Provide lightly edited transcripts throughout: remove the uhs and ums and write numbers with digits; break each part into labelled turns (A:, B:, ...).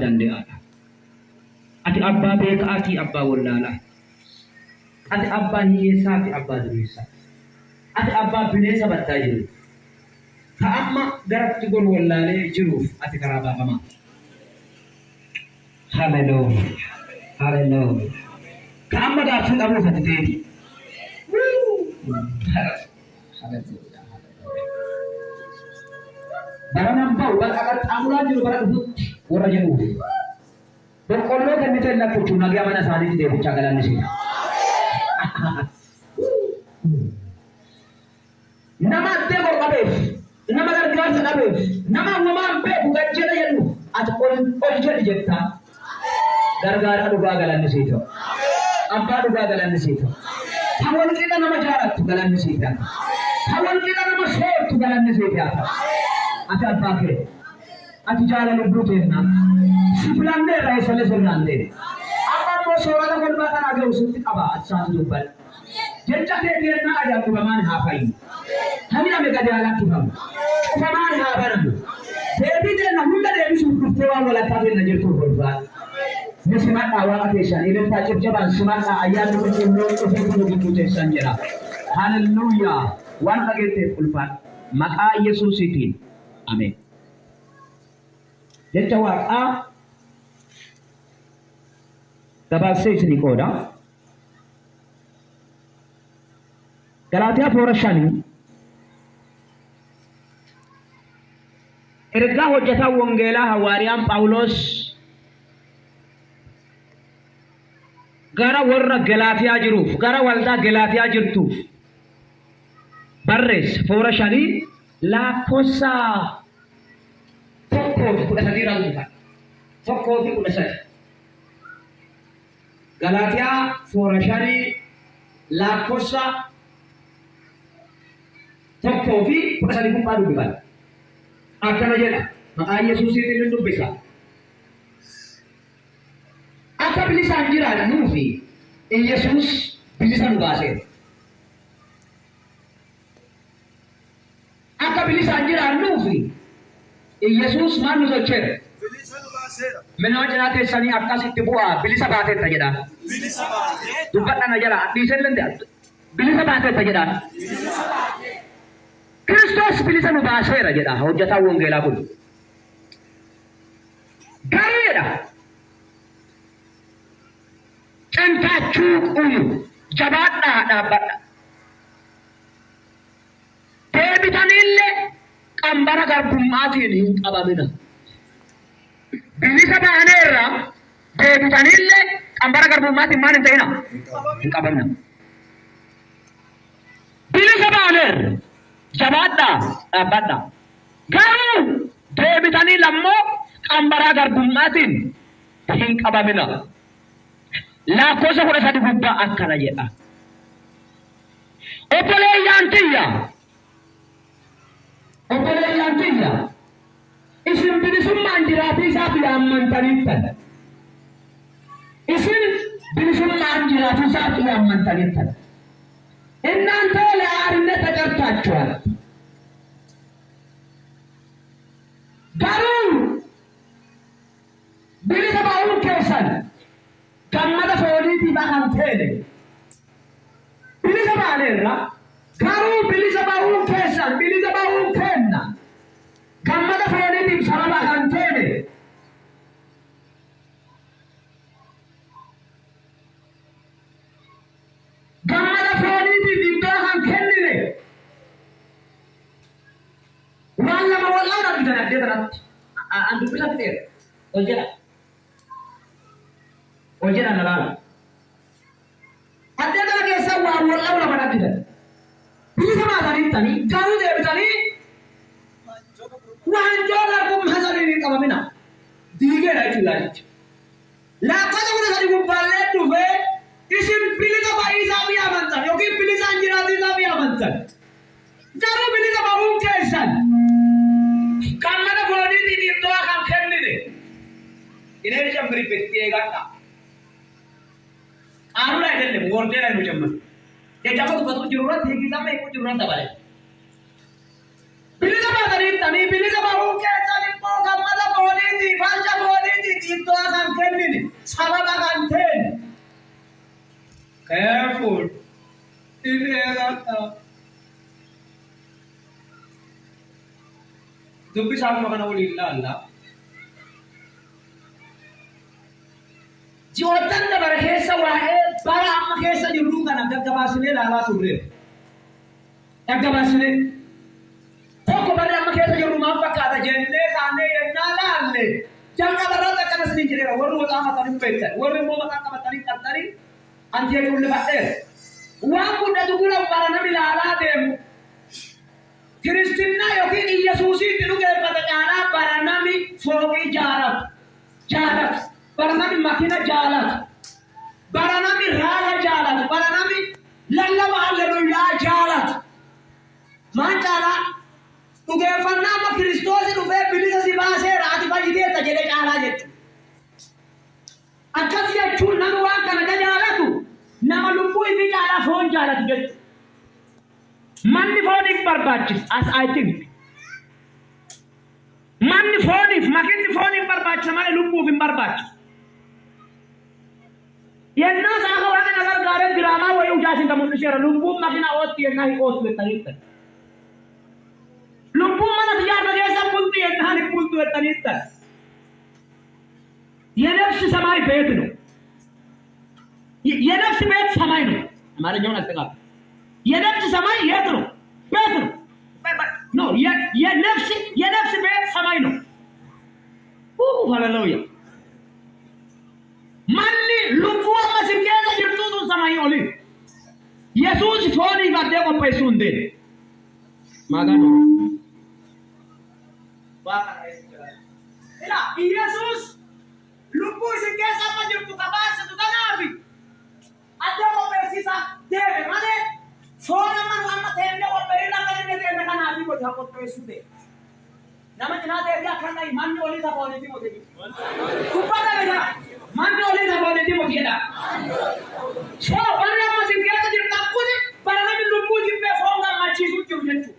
A: dande'aadha. Ati abbaa beeka'aatii abbaa wallaalaa. Ati abbaa hiyyeessaa fi abbaa dureessaa. Ati abbaa bineensa baddaa jiru. Ka amma garatti gon wallaalee jiruuf ati karaa baafamaa. Hallelujah. Hallelujah. Ka amma gaaffii qabuuf ati deebi. Baranaan ba'u bal'aaqatti amulaa jiru bara dhufutti warra jedhuuf. Boqqolloo kennite lakkochuun nagaa mana isaaniitti deebichaa galannisudha. Nama addee qorqabeef, nama gargaarsa dhabeef, nama uumamaan beeku gajjala jedhu ati ol jedhi jettaa. Gargaara dhugaa galannisii ta'u. Abbaa dhugaa galannisii ta'u. Kan walqixa nama jaalattu galannisii ta'u. Kan walqixa nama soortu galannisii ta'u. Ati abbaa kee, ati jaalala lubbuu keenna. Si filannee irraa eessalee sirnaannee. Amma immoo soorata golbaa kanaa ga'u sitti qaba ati isaatu dubbadha. Jecha kee kennaa ajaa'ibamaan haa fayyu. Hamidame gadi alakkifamu. Cufamaan haa banamu. Deebii kenna hunda deebisuuf dhuftee waan walakkaa kenna jirtuuf golbaa. Ni simadhaa waaqa keessan ilaaltaa jajjabaan simadhaa ayyaanni qulqulluu dhufee kun gidduu teessan jedha. Hallelujaa. Waan dhageetteef ulfaadha. Maqaa Yesuusiitiin. Ameen. Jecha waaqaa gabaabsee isinii qooda. Galaatiyaa foora shanii ergaa hojjetaa wangeelaa hawaariyaan Phaawulos gara warra Galaatiyaa jiruuf gara waldaa Galaatiyaa jirtuuf barreessa foora shanii lakkoofsa tokkoo fi 13 raawwata. Tokkoo fi 13. Galaatiyaa foora shanii lakkoofsa tokkoo fi 13 kun baaduu dibala. Akkana jedha maqaa Yesuusiitiin dubbisa. Akka bilisaan jiraannuu fi Yesuus bilisa nu baaseera. Akka bilisaan jiraannuu fi Yesuus maal nu tolcheera? Bilisa nu baaseera. Mana cinaa keessanii akkasitti bu'aa bilisa baateetta jedhaan. Bilisa baateetta. Dubbadha na jala dhiisee danda'a. Bilisa baateetta jedhaan. Bilisa baateetta. Kiristoos bilisa nu baaseera jedha hojjetaa wangeelaa kun. Gareedha. Cantaachuu quyu jabaadhaa dhaabbadha. Deebitanillee qambara garbummaatiin hin qabamina. Bilisa baaneerra deebitanillee qambara garbummaatiin maal hin ta'ina? Hin qabamina. Bilisa baaneerra jabaadhaa dhaabbadha. Garuu deebitanii lammoo qambara garbummaatiin hin qabamina. Lakkoofsa 13 gubbaa akkana jedha. Obboleeyyaan tiyya isin bilisummaan jiraatii isaa fi ammantaniittan. Isin bilisummaan jiraatii isaa fi ammantaniittan. እናንተ ለአርነት ተጠርታችኋል። ጋሩ bilisa ba'uun keessan gammada fooniitii bahamteene. Bilisa baaneerra garuu bilisa ba'uun keessan bilisa ba'uun kenna gammada fooniitiif sababa kan teene. Gammada fooniitiif iddoo kan kennine waan lama wal'aan argitan addee kanatti an dubbisa fixeera ol jedha nalaala addee kana keessa waan wal'aan lama argitan bilisa baataniittanii garuu deebitanii waanjoo garbummaa sanii hin qabamina diigeedha jechuudha jecha lakkoofsa 13 gubbaallee dhufee isin bilisa ba'iisaa fi amantan yookiin bilisaan jiraatiisaa fi amantan garuu bilisa ba'uun keessan gammada fooniitiin iddoo kan kennine ineen jambiri beektee eegadha. Qaarudha jedhame gordeedha nu jammatu. Jajjaba dubbatu jirurratti hiikisamma hiikuu jirurratti dabale. Bilisa baataniittanii bilisa ba'uun keessan immoo gammada fooniitii fanja fooniitii sababa kanteen. Careful. Dubbi sama kana wali Allah. Jiwatan da barkeessa waa'ee bara amma keessa jirru kana gaggabaasnee ilaalaa turre. Gaggabaasnee tokko bara amma keessa jirru maal fakkaata jennee kaanee yennaa laalle jalqaba irratti akkanas ni jedheera warri wal qabatanii beektan warri immoo maqaa qabatanii qaxxanii anti jedhu ulfaadheera. Waan guddatu gula bara namni ilaalaa deemu Kiristinnaa yookiin Iyyasuusiitti dhugeeffata caalaa bara namni fooqii jaalatu. Bara namni makina jaalatu. Bara namni raala jaalatu. Bara namni lallaba halleluuyaa jaalatu. Maan caalaa dhugeeffannaa amma Kiristoos dhufee bilisa si baaseera ati fayyiteetta jedhee caalaa jechuudha. Akkas jechuun nama waan kana jaalatu nama lubbuu ifi caalaa foon jaalatu jechuudha. Manni fooniif barbaachisa as I think. Manni fooniif makinni fooniif barbaachisa malee lubbuuf hin barbaachisu. Yennaa saaga waan kana gargaaree diraamaa wayii ujaasin kan mul'iseera lubbuun makina ootti yennaa hin ootu jettaniittan. Lubbuun mana tijaarra keessa bulti yennaa hin bultu jettaniittan. የነፍስ ሰማይ ቤት ነው። የነፍስ ቤት ሰማይ ነው። አማርኛውን አስተካክል። የነፍስ ሰማይ የት ነው? ቤት ነው። ኖ የነፍስ ቤት ሰማይ ነው። ሃሌሉያ ማን ልቡ መስከረ ጅርቱቱ ሰማይ ኦሊ ኢየሱስ ፎኒ ጋደ ቆጴሱ እንደ ማጋዶ ኢላ ኢየሱስ ልቡ መስከረ ጅርቱ ከባስ ተናፊ አደ ቆጴሲሳ ደረ ማለት ፎና ማን አመተ እንደ ቆጴላ ከነ እንደ ከናፊ ወታ ቆጴሱ ደ nama jinaate erga kana manni oli ta booneti mote kubbata beda manni oli ta booneti mote da so bari amma singeeta jirta kuni bara nami lubbu jibbe fonga machisu jirtu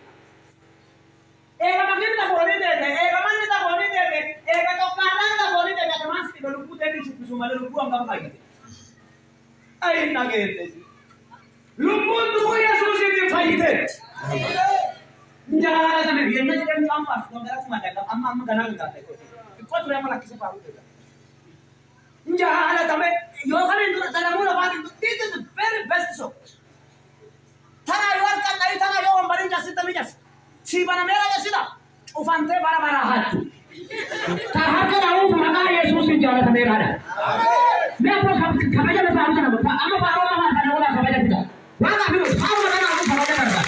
A: ega manni ta booneti ega manni ta booneti ega to kana ta booneti ka tamasi ko lubbu te ni su male lubbu anga faite ai nagete lubbu tu yesus ni faite Njala sama dia nanti kan lampas, kalau cuma dalam amma ganang kita itu. Ikut orang malah kisah baru itu. Njala sama, yo kan itu dalam mula pagi itu is very best so. Tanah luar kan dari tanah yo orang baring jasi tapi jas. Si mana merah jasi dah. Ufante bara hatu. Tahar kan aku makanya Yesus njala sama merah ada. Dia apa kamu jangan paham sana, amma paham apa kana orang kamu jangan kita. Wala aku paham kana aku kamu jangan.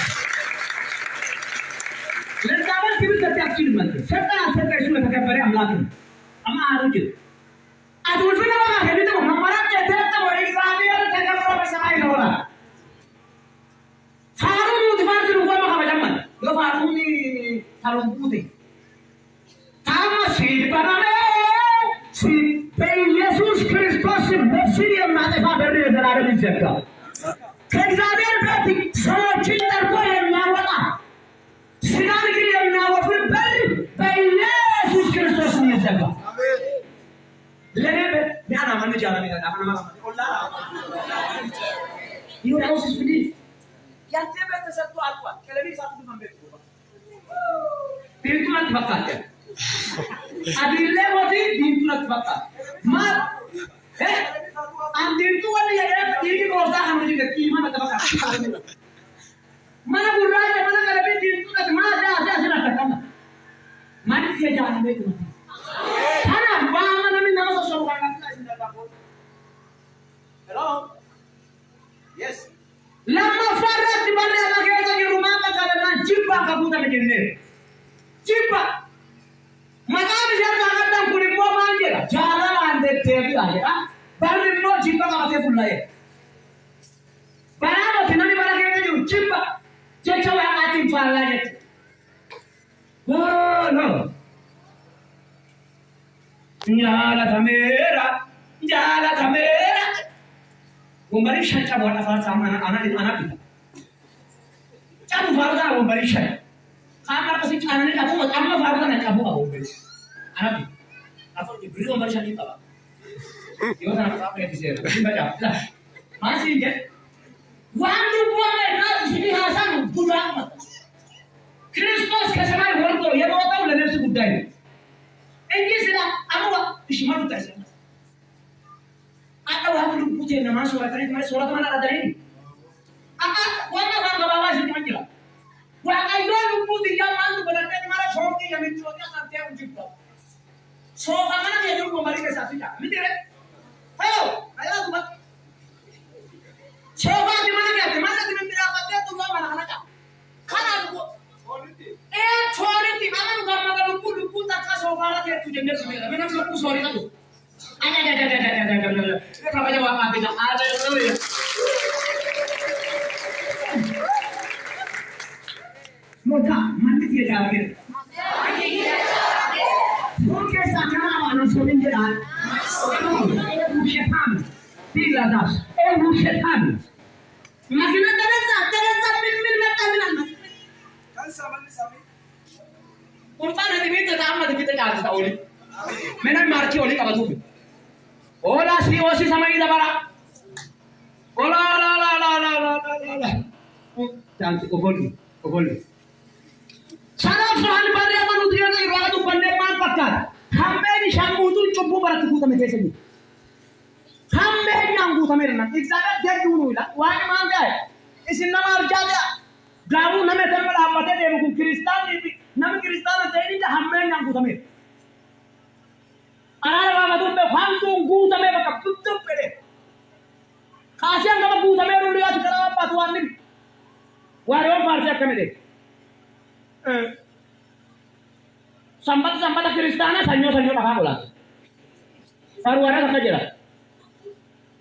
A: Lentawan kibir kerja kecil banget. Serta isu mereka beri amlakin. Ama aruju. Aduh, sudah mana? Jadi tu hamaran jadi tu orang Islam yang terkena problem sama ini orang. Faru ni tuan tu lupa macam mana? Lo faru ni faru putih. Kamu si parame si Yesus Kristus si Mesir yang nanti faru ni adalah di jaga. Kezabian berarti semua cinta kau yang nyawala. Sinar kiri yang nawa berberi, Yesus Kristus ni jaga. Lebe, ni anak mana jalan ni? Anak mana? Allah. Ini orang Yesus ini. Yang tiada sesuatu apa? Kalau ni satu tu memberi. Pintu nanti bakat. Adilnya mesti pintu nanti bakat. Mat, ambil tu ada yang ini kosa kamu juga kiman nanti bakat. Mana buraya, mana kalau pintu nanti mana ada sana terkena. Mana dia jalan itu? Sana bang mana ni nama sesuatu orang nanti ada apa? Hello, yes. Lama farat di mana lagi ada di rumah kalau nak jipa kamu tak begini. Jipa. Maka bisa mengatakan kulit buah manja. Jangan anda tebi aja. Baru no jipa kamu tebi pulai. Baru tu nanti mana kita jumpa jipa. Cecok yang ating falanya. Oh no. Nyala kamera. Umbari syaca buat apa sama anak kita. Kamu farda umbari syaca. Kamar pasti anak kamu, kamu farda nak kamu umbari. Anak kita. Apa diberi umbari syaca kita? Yo sana apa yang disir? Baca. Lah. Masih je. Wandu boleh nak sini Hasan bulan. Kristus kesamai worto ya mau tahu lebih sebutnya. Ini sudah apa? Ismail tak sih. Atau aku lupa je nama surat ini mana ada ini? Apa? Warna warna bawah sini macam. Warna itu lupa dia mandu berarti mana sorti yang menjualnya nanti yang jual. So mana dia dulu kembali ke satu jam. Betul tak? Ayo, ayo tu mat. Coba di mana dia? Di mana dia berapa dia tu mana mana kan? Karena tu. Sorry ti mana tu mana lupa tak sofa lah dia tu jender semua. Mana lupa sorry tu. Ada. Kenapa jawab apa tidak ada dulu ya? Muka mandi dia jaga. Mungkin sekarang orang sulit jalan. Syaitan, tiga das. Syaitan. Makin terasa min mata. Kan sama. Kurban nanti kita sama kita jalan tahu ni. Mana marci oleh kabar tu. Ola si sama ida bara. Ola. Cantik oboli. Sana soal pada yang manusia ni raga tu pandai manfaatkan. Hamil ni shambu tu cukup berat tu kami desa ni. Hamil yang tu kami nak. Ikzagat dia dulu lah. Wah mana? Isin nama arjada. Garu nama tempat apa dia bukan Kristal ni. Nama Kristal ni dah hamil yang tu kami. Anak raga tu berfaham tu kami berkap tutup pede. Kasihan nama kami ruliat kerana apa tuan ni. Walau farsa kami dek. Sambat Kristana sanyo nakaka bola. Paruara kata jera.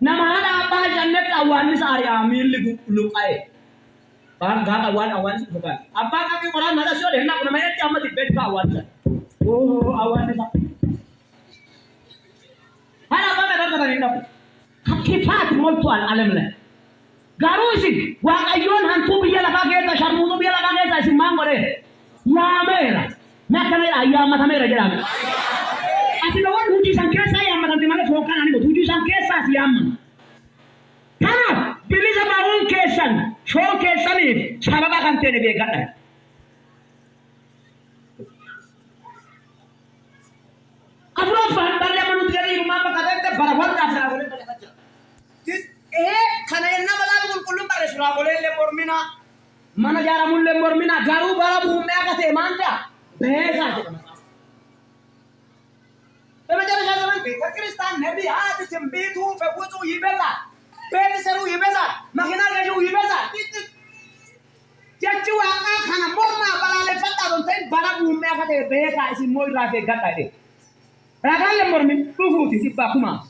A: Nama ada apa jannat awan ni sehari amil lukai. Bahan gak awan bukan. Apa kami orang ada sudah hendak namanya kiamat di bed awan. Oh awan ni tak. Hal apa mereka kata hendak. Hakifat multuan alam le. Garusi wa ayun hantu biya lakake ta sharmudu biya lakake ta simang gore. Ya mera, nak kena ayam mata mera jalan. Asyik lawan tujuh sangkesa yang mata di mana fokan ane tujuh sangkesa siam. Karena bila zaman kesan, show kesan ni, sahabat akan tene begat. Abroad faham balik manusia di rumah berkata kita barawan dah serah boleh pada saja. Karena yang nama lalu kulum pada serah boleh lemor mina. Mana jara mulle mormina garu bara bhume agate manta bhega tebe jara jaman be Kristan nabi hat jembe tu febutu yibela pet seru yibela makina gaju yibela jacu anga khana morma balale fatta don sen bara bhume agate bhega isi moi rage gata de raga le mormin tu futi si bakuma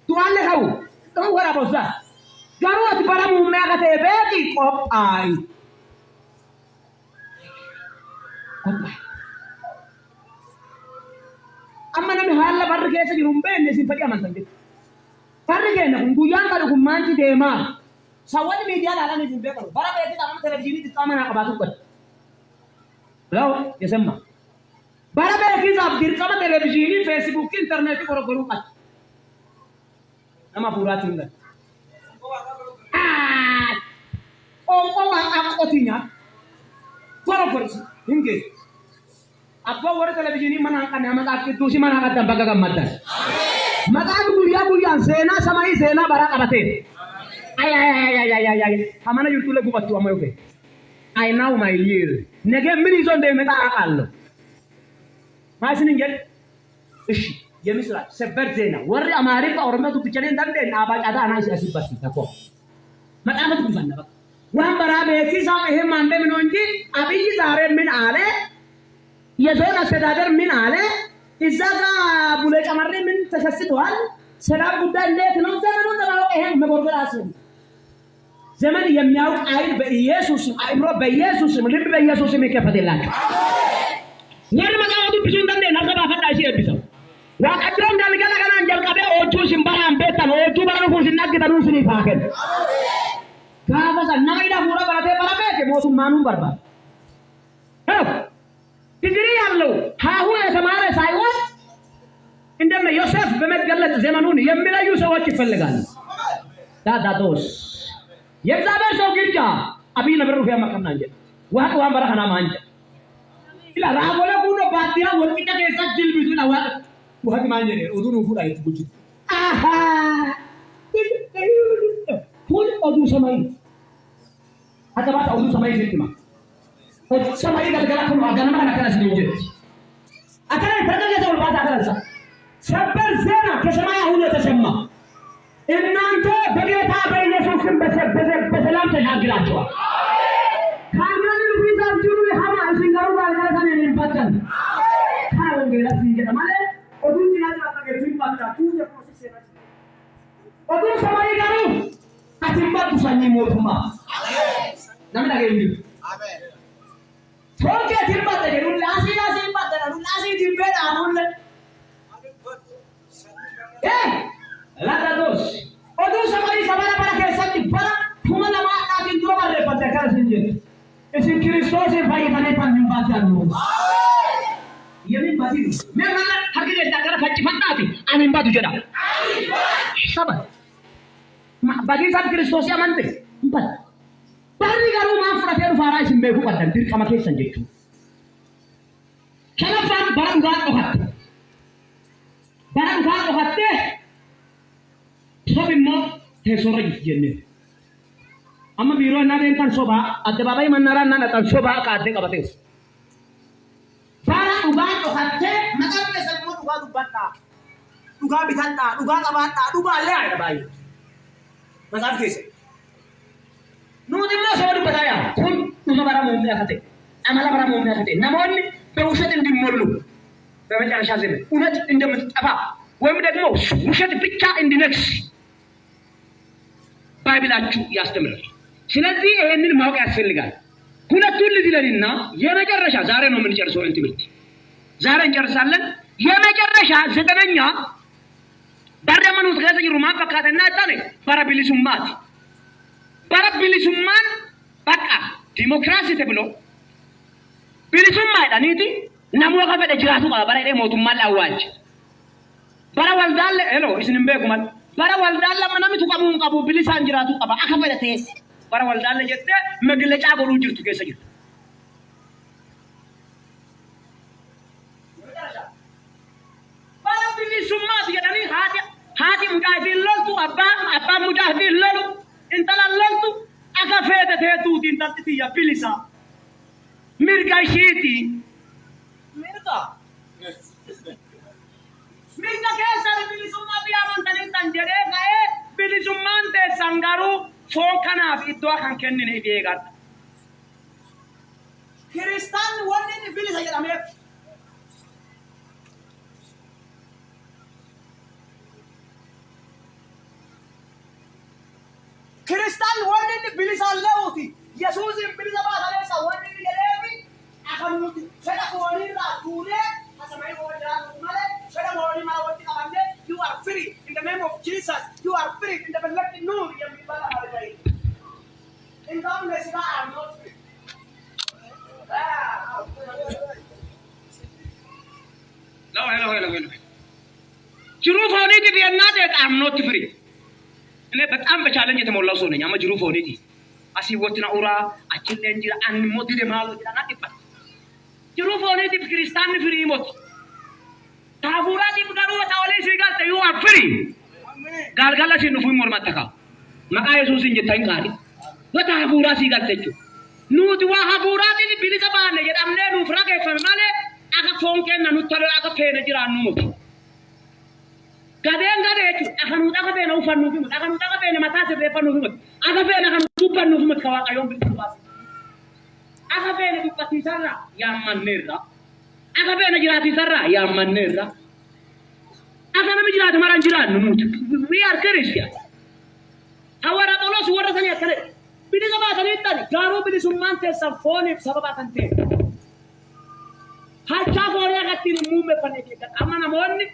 A: tu alle khau tu wara bosa garu at bara bhume agate bhegi kop ai amma nami halla barre kesa di rumbe ne si fadi aman tande barre ke na nguyan ka ko manti de ma sawani media la ne jumbe ka bara be kita am televisi di tamana ka batu ko law yasemma bara be kita dir ka televisi Facebook internet ko ro ka nama pura tinda o wa tinya ko hinge Apa orang televisi ini menangkan nama kaki tu si menangkan tanpa gamatan. Maka aku bulia sena sama sena barak abate. Ay. Hamana YouTube le batu amai oke. I know my year. Nege mini zone de meta akal. Masih ninget. Ish, ya misal seber zena. Warri Amerika orang tu bicara dan den abad ada anak si pasti tako. Maka apa tu bisa nak? Wah barabe si sama mande menonji. Abi si zare min ale. Ya zona sedader min ale izaga bule kamarre min tasasituan sedab budan le non zaman dalam meborgarasin zaman የሚያውቅ አይን በኢየሱስ አይምሮ በኢየሱስ ልብ በኢየሱስ የሚከፈትላችሁ ወር መጋወቱ ብዙ እንደነ ነገባ ፈዳሽ ይብሰው ዋቀድረው እንዳልገለ ገና እንጀልቀበ ኦቹ ሲምባራን ቤታን ኦቹ በረፉ ሲናገሩ ሲኒፋከን ካፈሳ ናይዳ ሙራ ባቴ ባራበ ሞቱ ማኑን በርባ ዲግሪ ያለው ሃሁ የተማረ ሳይሆን እንደነ ዮሴፍ በመገለጥ ዘመኑን የሚለዩ ሰዎች ይፈልጋሉ። ዳዳዶስ የእግዚአብሔር ሰው ግጃ አብይ ነብሩ ፊያ መከና እንጀ ዋቅ ዋን በረሃና ማንጀ ኢላ ራጎለ ጉዶ ባዲያ ወርቂታ ከሰጅል ቢዱና ዋቅ ማንጀ ኦዱኑ ፉዳ ይትጉጂ አሃ ፉል ኦዱ ሰማይ አተባታ ኦዱ ሰማይ ዝትማ ሰማይ ገልገላ ከኑ አጋናማ ናከራስ እንጀ አከራ ተደገዘው ባታ አከራሳ ሰበር ዜና ከሰማይ አሁን ተሰማ። እናንተ በጌታ በኢየሱስ ስም በሰላም ተሻግራችኋል። ካናን ቢዛብጁ ሀማ ሲንጋሩ ባልጋዛን የሚፈተን ካወንጌላ ሲገደ ማለት ኦዱን ይላል አጠገብ ይባታ ኩዘ ፕሮሰስ ይላል ኦዱ ሰማይ ጋሩ አትምባቱ ሳኝ ሞቱማ ለምን አገኝ አሜን ቶከ ትምባታ ገሩ ላሲላ ሲምባታ ላሲ ዲበላ አሁን Ladados. Odu samari sabara para kesati para kuma nama atin dua bare pada kan sinje. Esi Kristus e bhai bane pan baca lu. Yemin badi. Me mana hakile takar fachi fatati. Amin badu jeda. Sabar. Bagi sab Kristus ya mante. Empat. Bari garu maaf rafer fara isimbe ku padan dir kama kesan jechu. Kenapa barang gat ohat. Barang gat ohat teh Sobi mo tesoro jenne. Amma biro na den kan soba ate babai manara na kan soba ka ate ka bates. Bara uga to hatte magar ke sabmo uga du batta. Uga bitanta, uga ka batta, uga le ay babai. Magar ke se. Nu dimmo sobi bataya. Kun nu bara mo me khate. Amala bara mo me khate. Namon be ushat ndim mollu. Be መጨረሻ ዘመን እውነት እንደምትጠፋ ወይም ደግሞ ውሸት ብቻ እንዲነግስ ባይብላችሁ ያስተምራል። ስለዚህ ይሄንን ማወቅ ያስፈልጋል። ሁለቱን ልዝለልና የመጨረሻ ዛሬ ነው የምንጨርሰው ትምህርት። ዛሬ እንጨርሳለን። የመጨረሻ ዘጠነኛ በረመኑ ተገዘይ ሩማ ፈካተና ታኔ በረቢሊሱማን በቃ ዲሞክራሲ ተብሎ ቢሊሱማ አይዳኒቲ ነሞ ከፈደ ጅራቱ ባባሬ ሞቱማል አዋጅ bara waldalle hello isinin be kumal bara waldalle manami tuqamun qabu bilisan jiratu qaba akafada tes bara waldalle jette megleca goru jirtu kessa jirtu bara bilisumma yadani hati mujahidin loltu abba mujahidin lolu intala loltu akafada tetu tintanti ya bilisa mirga shiti mirga Minta kesa bilisumma biyaman tanin tanjere gae bilisumman te sangaru fokana idwa kan kennine ideegat Kristan wonni bilisa jedame Kristan wonni bilisa lewti Jesus bilisa ba salesa wonni gelebi akamuti seda ko wonni ra tule asamai wonni ra male You are free in the name of Jesus. You are free in the beloved Nur. In God, I am not free. Hello. Juruf only we are not that I am not free. But I am a challenge to Mola Sony. I am a Juruf only. As you watch in Aura, I can end you and motivate them all. Juruf only if Christian free. Tafura di bukan wa tawale sigal te you are free. Galgala si nufu mormat taka. Maka Yesus injetain kali. Wa tafura sigal te chu. Nu tuwa hafura di bilisa bane ya amne nu frage famale aka fonke nanu talo aka pene jira nu. Gaden gade chu aka nu aka pene ufan nu aka nu aka pene mata se pe panu nu. Aka pene aka nu tupan nu kawa kayon bil bas. Aka pene di pati sarra ya manera. Aka pene jirati sarra ya manera. Aka nami jirati maran jiran numut. We are Christian. Awara tolos wara sani akare. Bidi ka ba sani tani. Garo bidi sumante safoni sababa tante. Hacha fori agati mume pane ke. Amana monni.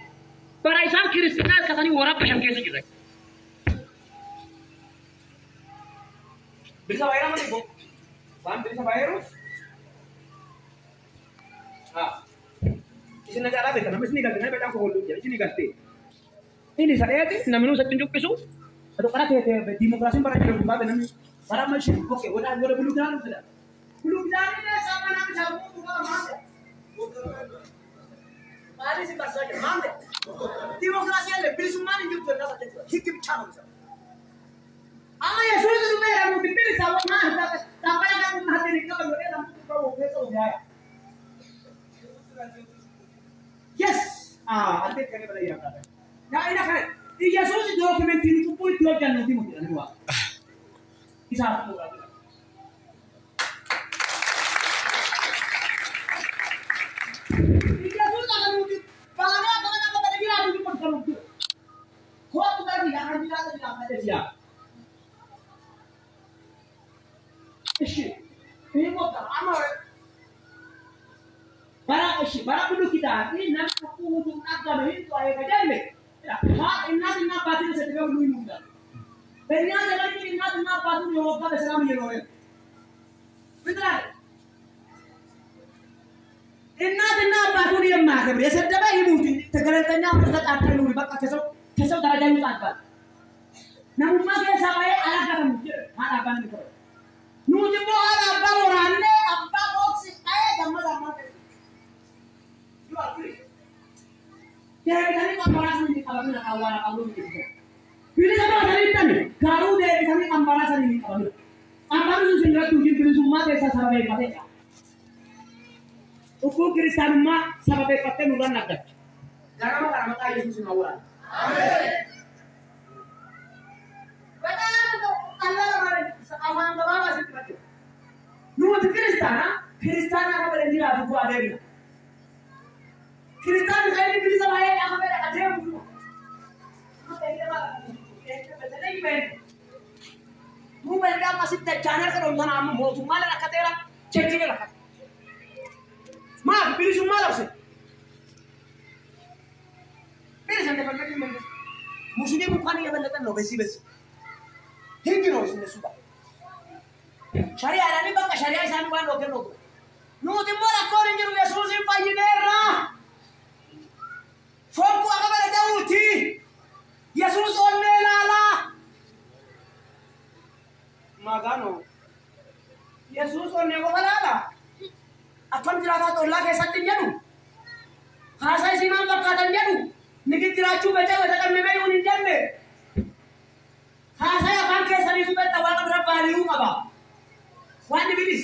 A: Para isan Christian ka sani wara pashan kese jirai. Bisa bayar mana ibu? Bang bisa bayar? Ah. Isin negara beda, namanya sini ganti, namanya beda kolu jadi sini ganti. Ini saya itu namanya usah tunjuk pesu. Atau karena kayak demokrasi para hidup babe namanya para masih oke, udah belum jalan sudah. Belum jalan ini sama namanya jamu tuh kalau mana. Mari sih bahasa aja, mana? Demokrasi ada, pilih semua ini juga nggak saja. Hikim cara bisa. Ama ya sudah tu mereka mau dipilih sama mana? Tapi ada pun hati ini kalau dia dalam kau besok dia. Yes. Nanti kami pada ia kata. Ya ini kan. Iya sudah dokumen ini tu pun dia jangan nanti mungkin ada dua. Kisah apa tu lagi? Iya sudah kan mungkin. Kalau ada apa pada dia ada pun kalau tu. Kau tu tadi yang ada di dia. Ini mau apa? Bara dulu kita ini nak aku untuk agama ini tu ayat aja ni. Ya, ini nak pasti saya juga belum muda. Ternyata lagi ini nak pasti yoga bersama ni loh. Betul. Ini pasti ni emak kemudian saya dah ibu tegalannya mereka tak perlu dibakar kesau darah ni tak. Namun macam saya alat kan mungkin mana apa ni tu. Nuju mo ala barorane abba boxi ay gamma. Dia tadi kambaran ini kalau nak awal gitu. Pilih apa dari tadi? Garu dia tadi kambaran ini kalau. Kambaran itu sendiri tujuh pilih semua desa sampai kata. Ukur Kristen mah sampai kata nuran naga. Karena maka Yesus semua. Amin. Aman bawa sih betul. Nuh Kristen apa boleh dia aku ada ni. Kristen saya ni bisa bayar apa boleh ada aku. Apa ini apa? Ini betul ni ben. Nuh mereka masih terjangan kalau orang amu mau cuma nak kata orang cek ni lah. Mah pilih semua lah sih. Pilih sampai pada ni men. Musuhnya bukan yang benda kan besi. Hingi loh sini sudah. Syariah ini bangga syariah sana bukan lokal. Nuh timur aku orang yang Yesus ini payinera. Fokus apa pada jauh ti. Yesus onelala. Magano. Yesus onelala. Akan tirakat Allah kesatin jadu. Hasai siman berkatan jadu. Nikit tiracu baca kan memang unin jande. Hasai akan kesan itu bertawakan berapa hari apa? Wani bilis.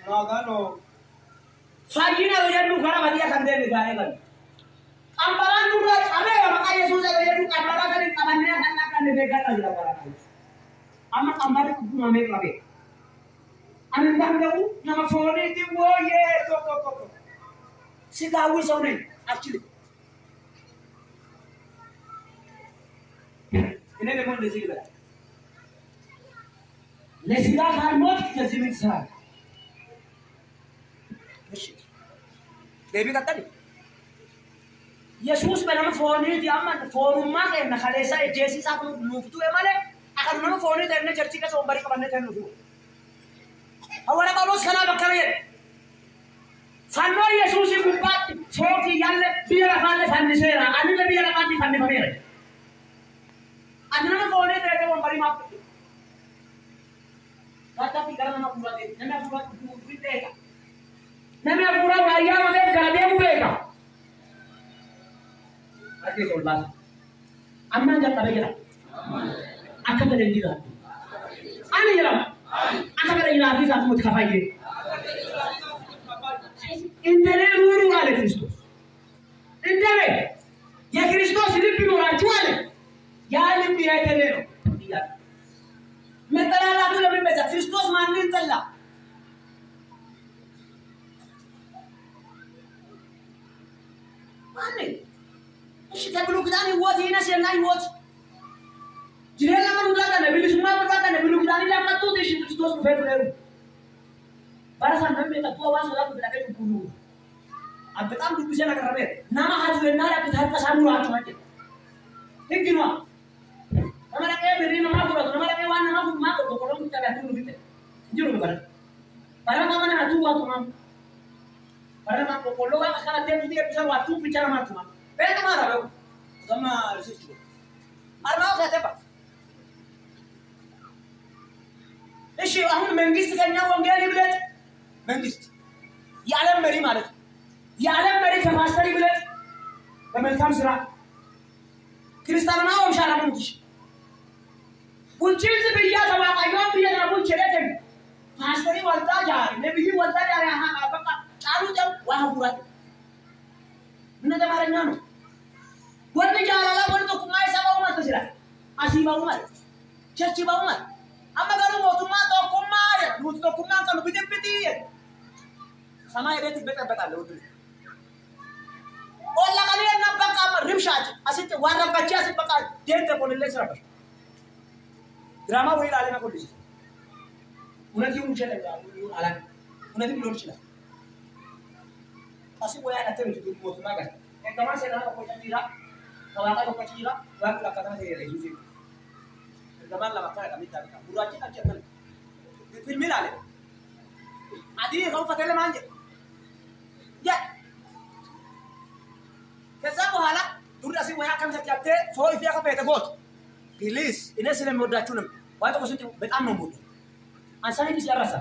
A: Magano. Sagina lo yang nukara badia kande ni gaya kan. Amparan nukara ame maka Yesus ada yang nukara kan kamannya kan negara lagi lah. Amat ambar kudu ame kabe. Anandang dawu nama phone itu wo ye to. Sigawi sone actually. Ini memang lesiga. Lesiga harmot kezimin sah. Baby kata ni. Yesus benar phone ini dia aman phone rumah ke nak kalesa Jesse sah nuftu emale akan nama phone ini dari church ka sombari kapan ni nuftu. Awalnya kalau sekarang bakal Sanno Yesus ibu bat soki yalle biar kalle fanni sera anu biar fanni pamere. Adana phone itu ada orang bari maaf. Kata pikiran nama pura deh, nama pura kudu deh. Nama pura gaya mana gade buka. Lagi solat. Amma jangan terjadi. Akan terjadi lah. Ani jalan. Akan terjadi lagi satu mutlak lagi. Indere ruru ada Kristus. Indere. Ya Kristus lebih orang cuale. Ya lebih ayat terero. Dia. Mentara lagu lebih besar. Kristus mandin telah. Mana? Kita belum kita ni watch ini nasi yang watch. Jadi lama udah kan, bila semua berkata, belum kita ni lama tu di Kristus berfirman. Barasan kami tak tua was sudah berada di bulu. Abang tam tu bisa nak kerja. Nama hasil nara kita harus sambung aja macam. Tinggi mah. Nama lagi beri nama pura, nama lagi wan nama pun mak tu kalau kita lihat dulu kita. Juru berada. Para mana hatu waktu mam. Para mam pokolo kan sekarang dia bisa waktu bicara macam. Beda mana lo? Sama resist. Arnau saya apa? እሺ አሁን መንግስት ከኛ ወንጌል ይብለጥ መንግስት የዓለም መሪ ማለት የዓለም መሪ ከማስተር ይብለጥ በመልካም ስራ ክርስቲያንና ወምሻላ ሙንሽ ቡልቺዝ ብያ ተባቃዩ ብያ ቡልቺ ለደም ማስተሪ ወጣ ጃር ነብይ ወጣ ጃር ያሃ በቃ ጫሩ ጨም ዋህቡራት ምን ተማረኛ ነው ወንድ ጃራላ ወንድ ቁማይ ሰባው ማለት ይችላል አሲባው ማለት ቸርችባው ማለት አመጋሩ ሞቱማ ተቆማ ሩት ተቆማ ቀኑ ቢደብዲ ሰማይ ቤት ይበጠበጣል ወጥ ወላ ቀለና በቃ ርምሻት አስተ ዋራባቻ በቃ ደንተ ቆልለ ስራበሽ ድራማ ወይ ላለ ቆልሽ እውነት ይሁን ይችላል አላ እውነት ሊሆን ይችላል አሲ ወይ አላተ ነው ሞቱማ ጋር ከማ ሰላ ቆጫጂራ ተዋቃ ቆጫጂራ ዋቅ ለካታ ተይረጂ zaman lama kaya kami tahu kan buraci kan cepat film lah adi kau pakai le manje ya kesabu hala dulu asing waya kami setiap te so ifia kau peta got please ini sih mau dah cunam waktu kau sentuh betam nombor asal ini siapa rasa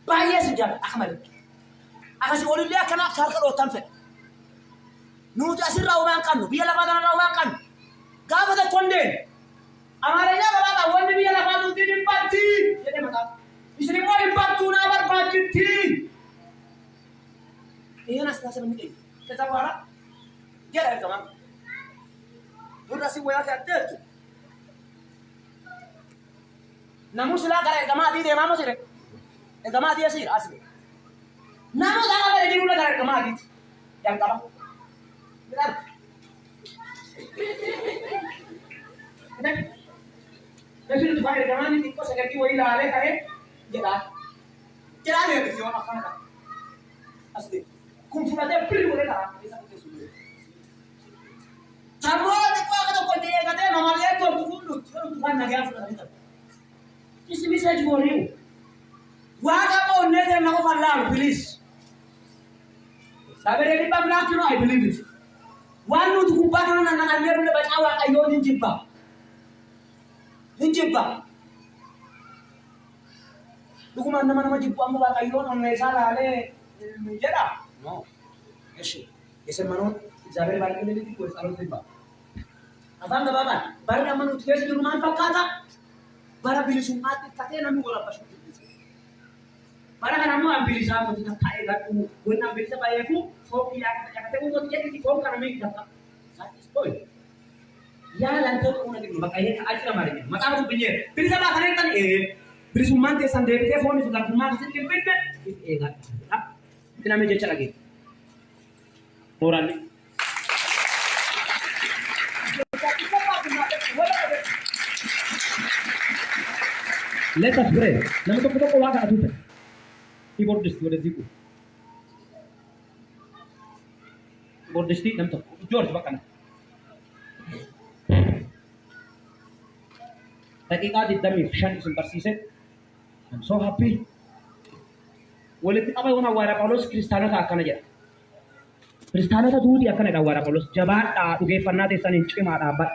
A: bayar sejarah akmal akasi orang dia kena sarkar otam fe nu jasir rawan kan biar lapan rawan kan gak ada konden amaranya berapa? Wanda biar apa tuh di empati? Jadi macam, istri mau empati na berpakiti. Iya nas nasi begini. Kita buat, dia ada kawan. Udah sih wajah ada tu. Namun sila kalau kaman di dia mamu sih, kaman dia sih asli. Namun jangan ada di mana kalau kaman di, yang kaman. Benar. Benar. Jadi tu bahaya jangan ni ikut sekali woi lah le kare jelas ni dia orang kan asli kumpulan dia perlu le lah bisa kita sudah semua ni kau kata kau dia kata nama dia tu bukan Tuhan nak dia sudah kita isi bisa jumori waga mau ne dia nak falar please sabar ni pamlah tu I believe it wanu tu kumpulkan anak anak dia baca awak ayo ni jibba Hinjibba. Dukuman nama-nama jibbu amma ba kayo non ne sala ale jeda. No. Yeshi. Ese manon Isabel balik ni di kuis alon timba. Abang da baba, bar na manu tkes di rumah fakata. Bara bili sumat kate namu gola pasu. Bara kan namu ambil sa mo tina kae ga tu, gon ambil sa baye ku, so ya kate mo tiya di ko kana me dapat. Sati spoil. Ya lanjut una di makanya aja kemarin mata aku punya beri sama kalian kan beri suman te sande telepon itu kan rumah kasih kempet kan itu namanya jejak lagi orang ni let us pray nama tu kita kau waga atuh keyboard disk ada ziku keyboard disk nama tu George bahkan Dakika di dami fishan isun persisen. I'm so happy. Walit apa yang nawara Paulus Kristano tak akan aja. Kristano tak tuh dia akan ada nawara Paulus. Jabat uge pernah desan inci mana abad.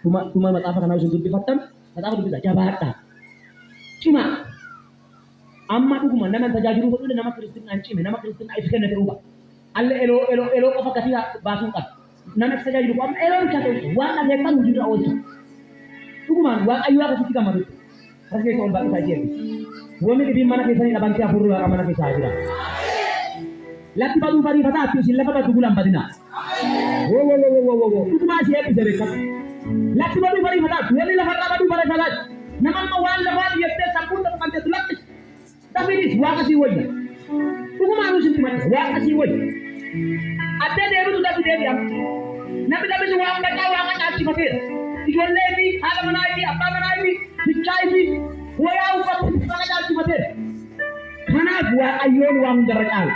A: Cuma mata apa karena usun tuh difatan. Mata apa tuh bisa jabat. Cuma amma tuh mana mana saja juru itu nama Kristen anci, nama Kristen Aisyah nanti ubah. Alle elo apa kasih basukan. Nama saja juru am elo cakap. Wah ada kan juru awal. Tukuman wa ayu aku suka malu. Rasanya soal batu saja. Wami di mana kisah ini abang siapa pura mana kisah aja. Lati batu pari kata tu sila kata tukulam badina. Wow. Tukuma siapa bisa dekat. Lati batu pari kata tu ini lah kata batu pari kata. Nama mawal lawal ya teh sampun tak pantai tulak. Tapi ini wa kasih wajah. Tukuma anu sih cuma wa kasih wajah. Ada dia itu tapi dia diam. Nabi semua orang kata wa kata sih mati. Ijoollee fi haadha manaa fi abbaa manaa fi bichaa fi wayaa uffatu kana caalchi matee kanaaf waaqayyoon waan hundarra caala